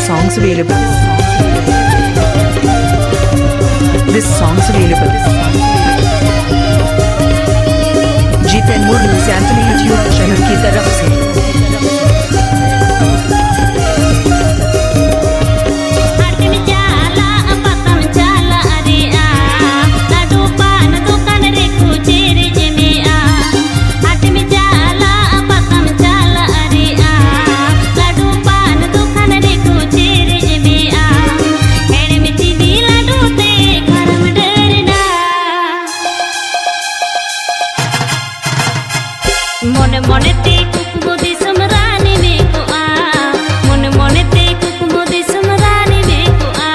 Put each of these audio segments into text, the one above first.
song's available. This song's available. Jeet Taimur news Antony YouTube channel की तरफ से মনে মনে তে কুকুমদি সমরানি মে কো আ মনে মনে তে কুকুমদি সমরানি মে কো আ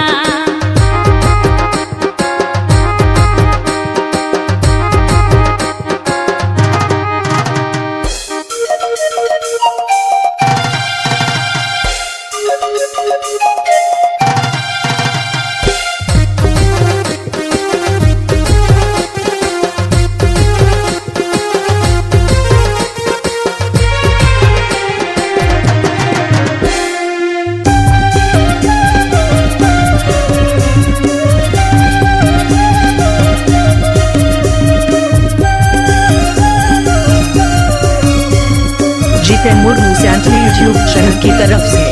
जीत Taimur news Antony YouTube channel की तरफ से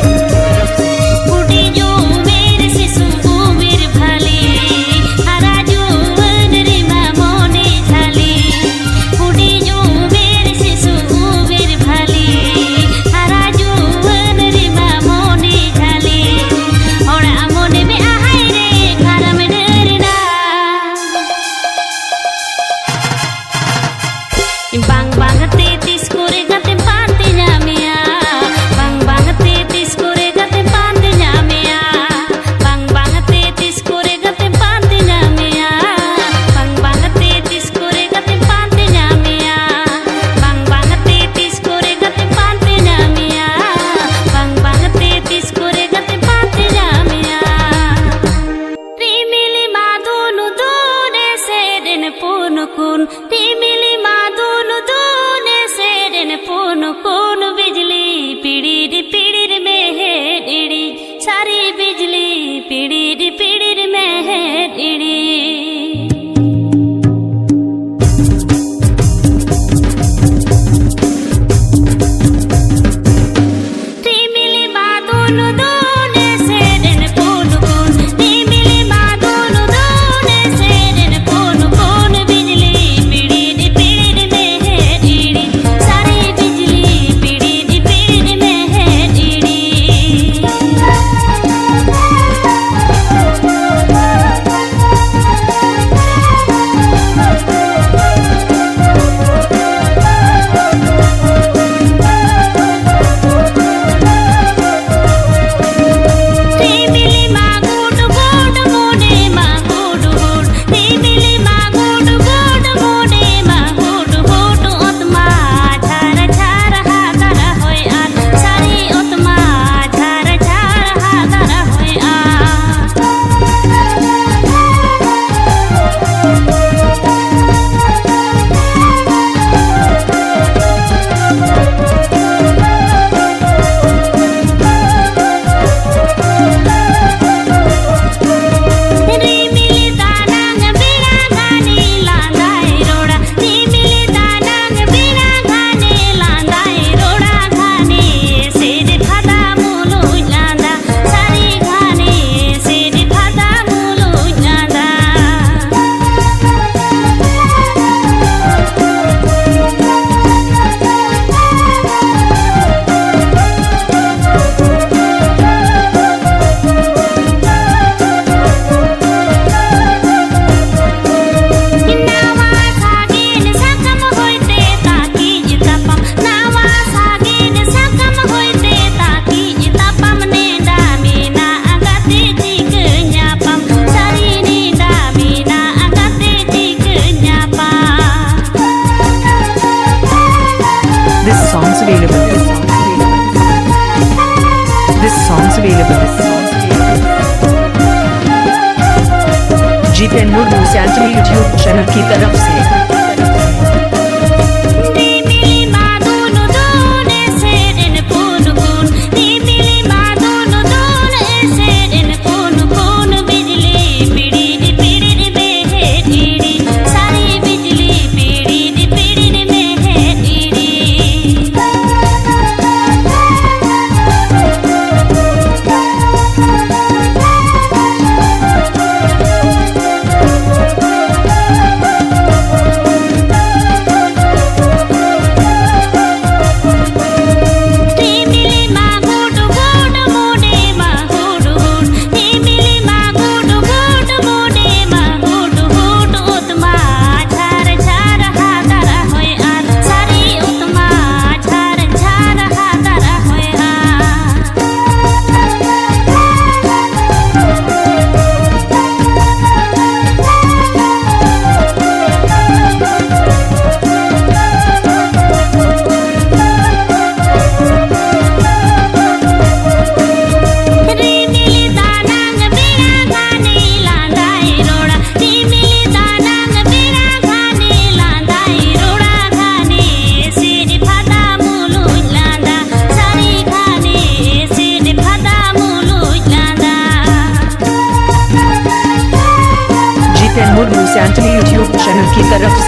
bang bang te tis kore gate pante nyamea bang bang te tis kore gate pante nyamea bang bang te tis kore gate pante nyamea bang bang te tis kore gate pante nyamea bang bang te tis kore gate pante nyamea bang bang te tis kore gate pante nyamea timili madunu dune seden punukun timili madunu dune seden punukun bijli pidir pidir mehedi sari bijli pidir pidir mehedi timili madunu dune seden punukun timili madunu dune seden punukun bijli pidir pidir mehedi sari bijli pidir pidir mehedi available. Jiten Murmu सैंटनी YouTube channel की तरफ से जितेन मुर्मू सैंटनी YouTube channel की तरफ